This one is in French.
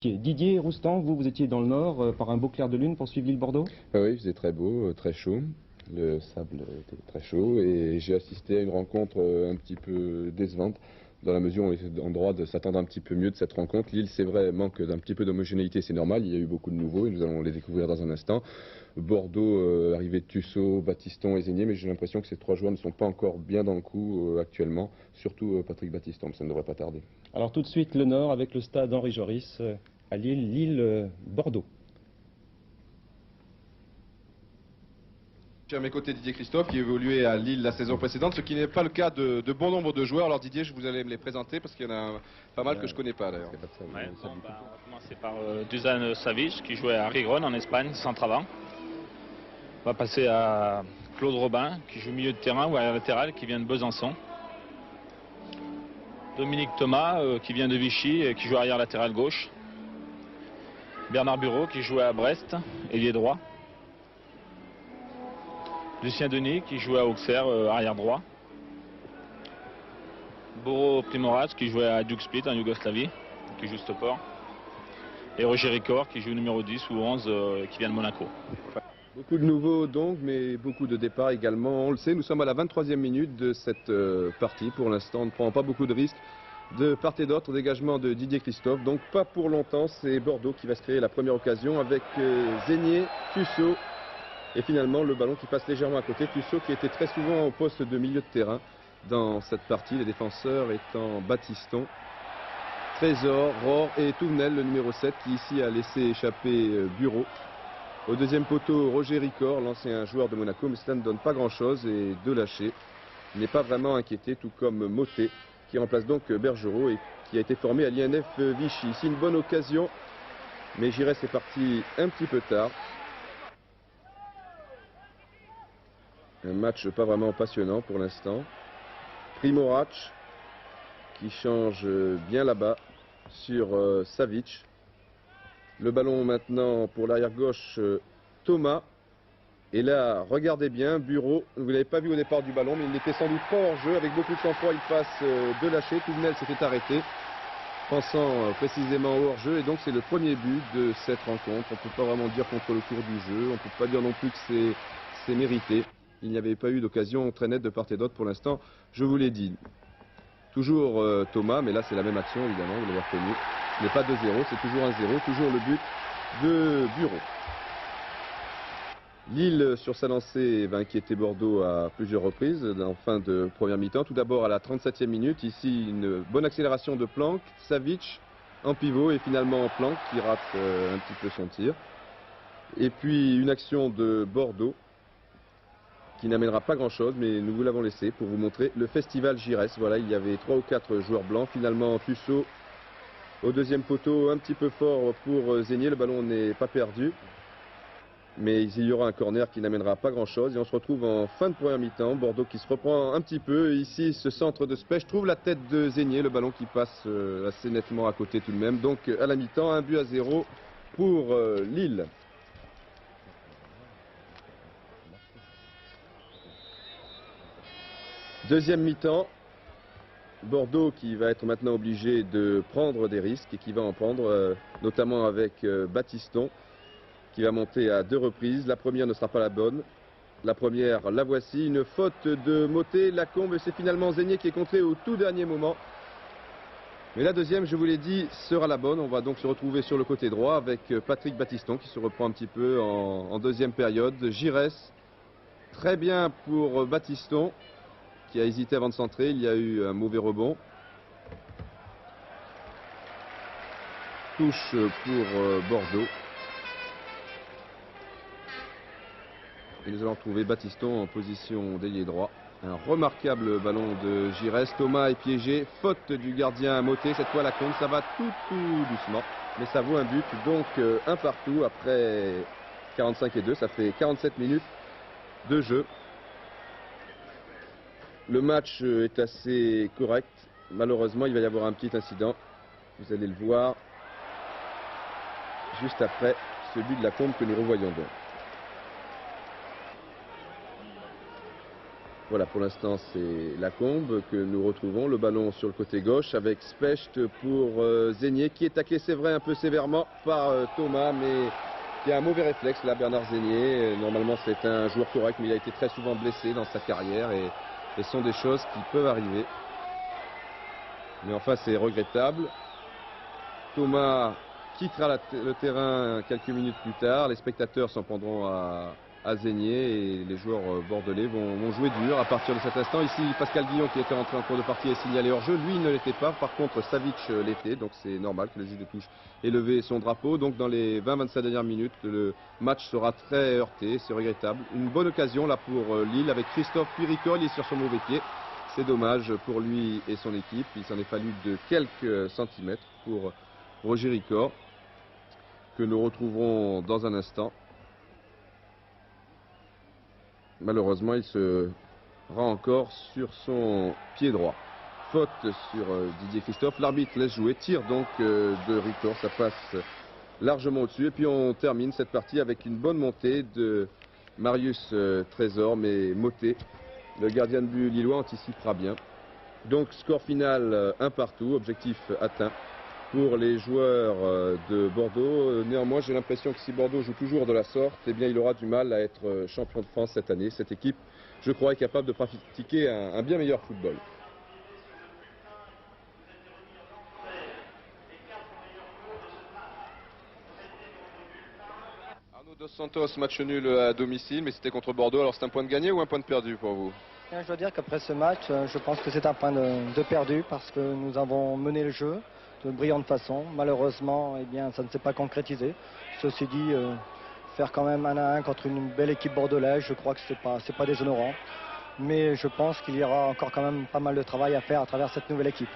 Didier Roustan, vous étiez dans le nord par un beau clair de lune pour suivre l'île Bordeaux? Ah oui, il faisait très beau, très chaud. Le sable était très chaud et j'ai assisté à une rencontre un petit peu décevante dans la mesure où on était en droit de s'attendre un petit peu mieux de cette rencontre. L'île, c'est vrai, manque d'un petit peu d'homogénéité, c'est normal. Il y a eu beaucoup de nouveaux et nous allons les découvrir dans un instant. Bordeaux, arrivée de Tussaud, Battiston et Zénier, mais j'ai l'impression que ces trois joueurs ne sont pas encore bien dans le coup actuellement, surtout Patrick Battiston, mais ça ne devrait pas tarder. Alors tout de suite le nord avec le stade Henri Joris à Lille, l'île Bordeaux. J'ai à mes côtés Didier Christophe qui évoluait à Lille la saison précédente, ce qui n'est pas le cas de bon nombre de joueurs. Alors Didier, je vous allez me les présenter parce qu'il y en a pas mal que je connais pas d'ailleurs. On va commencer par Dusan Savic qui jouait à Rigon en Espagne, centre avant. On va passer à Claude Robin qui joue milieu de terrain ou arrière latéral qui vient de Besançon. Dominique Thomas qui vient de Vichy et qui joue arrière latéral gauche. Bernard Bureau qui jouait à Brest, ailier droit. Lucien Denis qui jouait à Auxerre, arrière droit. Boro Primorac qui jouait à Duke Split en Yougoslavie, qui joue stopper. Et Roger Ricor qui joue numéro 10 ou 11 qui vient de Monaco. Beaucoup de nouveaux donc, mais beaucoup de départs également. On le sait, nous sommes à la 23e minute de cette partie. Pour l'instant, on ne prend pas beaucoup de risques de part et d'autre. Dégagement de Didier Christophe. Donc pas pour longtemps, c'est Bordeaux qui va se créer la première occasion avec Zénier, Tussaud. Et finalement, le ballon qui passe légèrement à côté. Tussaud qui était très souvent au poste de milieu de terrain dans cette partie. Les défenseurs étant Battiston, Trésor, Rohr et Touvenel, le numéro 7, qui ici a laissé échapper Bureau. Au deuxième poteau, Roger Ricor, l'ancien joueur de Monaco, mais cela ne donne pas grand-chose. Et de lâcher n'est pas vraiment inquiété, tout comme Motet, qui remplace donc Bergerot et qui a été formé à l'INF Vichy. Ici, une bonne occasion, mais Giresse est parti un petit peu tard. Un match pas vraiment passionnant pour l'instant. Primorac qui change bien là-bas sur Savic. Le ballon maintenant pour l'arrière gauche Thomas. Et là, regardez bien, Bureau, vous ne l'avez pas vu au départ du ballon, mais il n'était sans doute pas hors jeu. Avec beaucoup de sang-froid, il passe de lâcher. Touvenel s'était arrêté, pensant précisément au hors-jeu. Et donc c'est le premier but de cette rencontre. On ne peut pas vraiment dire contre le cours du jeu. On ne peut pas dire non plus que c'est mérité. Il n'y avait pas eu d'occasion très nette de part et d'autre pour l'instant, je vous l'ai dit. Toujours Thomas, mais là c'est la même action évidemment, vous l'avez reconnu. Ce n'est pas 2-0, c'est toujours 1-0, toujours le but de Bureau. Lille sur sa lancée va inquiéter Bordeaux à plusieurs reprises en fin de première mi-temps. Tout d'abord à la 37e minute, ici une bonne accélération de Planck, Savic en pivot et finalement Planck qui rate un petit peu son tir. Et puis une action de Bordeaux qui n'amènera pas grand chose, mais nous vous l'avons laissé pour vous montrer le festival Giresse. Voilà, il y avait 3 ou 4 joueurs blancs. Finalement, Tussaud au deuxième poteau, un petit peu fort pour Zénier. Le ballon n'est pas perdu, mais il y aura un corner qui n'amènera pas grand chose. Et on se retrouve en fin de première mi-temps. Bordeaux qui se reprend un petit peu. Ici, ce centre de Spech trouve la tête de Zénier. Le ballon qui passe assez nettement à côté tout de même. Donc à la mi-temps, 1-0 pour Lille. Deuxième mi-temps, Bordeaux qui va être maintenant obligé de prendre des risques et qui va en prendre, notamment avec Battiston, qui va monter à 2 reprises. La première ne sera pas la bonne. La première, la voici, une faute de Motet, Lacombe, c'est finalement Zénier qui est contré au tout dernier moment. Mais la deuxième, je vous l'ai dit, sera la bonne. On va donc se retrouver sur le côté droit avec Patrick Battiston qui se reprend un petit peu en deuxième période. Giresse, très bien pour Battiston, qui a hésité avant de centrer. Il y a eu un mauvais rebond. Touche pour Bordeaux. Et nous allons retrouver Battiston en position d'ailier droit. Un remarquable ballon de Giresse. Thomas est piégé. Faute du gardien Motet. Cette fois la compte. Ça va tout doucement. Mais ça vaut un but. Donc un partout après 45 et 2. Ça fait 47 minutes de jeu. Le match est assez correct. Malheureusement, il va y avoir un petit incident. Vous allez le voir juste après ce but de Lacombe que nous revoyons donc. Voilà, pour l'instant, c'est Lacombe que nous retrouvons. Le ballon sur le côté gauche avec Specht pour Zénier qui est taclé, c'est vrai, un peu sévèrement par Thomas, mais qui a un mauvais réflexe là, Bernard Zénier. Normalement, c'est un joueur correct, mais il a été très souvent blessé dans sa carrière et ce sont des choses qui peuvent arriver. Mais enfin, c'est regrettable. Thomas quittera le terrain quelques minutes plus tard. Les spectateurs s'en prendront à Zénier et les joueurs bordelais vont jouer dur à partir de cet instant. Ici, Pascal Guillon qui était rentré en cours de partie est signalé hors jeu. Lui, il ne l'était pas. Par contre, Savic l'était. Donc c'est normal que le juge de touche ait levé son drapeau. Donc dans les 20-25 dernières minutes, le match sera très heurté. C'est regrettable. Une bonne occasion là pour Lille avec Christophe Piricol. Il est sur son mauvais pied. C'est dommage pour lui et son équipe. Il s'en est fallu de quelques centimètres pour Roger Ricor, que nous retrouverons dans un instant. Malheureusement, il se rend encore sur son pied droit. Faute sur Didier Christophe. L'arbitre laisse jouer. Tire donc de Ricor. Ça passe largement au-dessus. Et puis on termine cette partie avec une bonne montée de Marius Trésor, mais Motet, le gardien de but lillois, anticipera bien. Donc score final 1 partout. Objectif atteint pour les joueurs de Bordeaux. Néanmoins, j'ai l'impression que si Bordeaux joue toujours de la sorte, eh bien, il aura du mal à être champion de France cette année. Cette équipe, je crois, est capable de pratiquer un bien meilleur football. Arnaud Dos Santos, match nul à domicile, mais c'était contre Bordeaux. Alors c'est un point de gagné ou un point de perdu pour vous? Je dois dire qu'après ce match, je pense que c'est un point de perdu parce que nous avons mené le jeu de brillante façon. Malheureusement, eh bien, ça ne s'est pas concrétisé. Ceci dit, faire quand même 1-1 contre une belle équipe bordelaise, je crois que c'est pas déshonorant. Mais je pense qu'il y aura encore quand même pas mal de travail à faire à travers cette nouvelle équipe.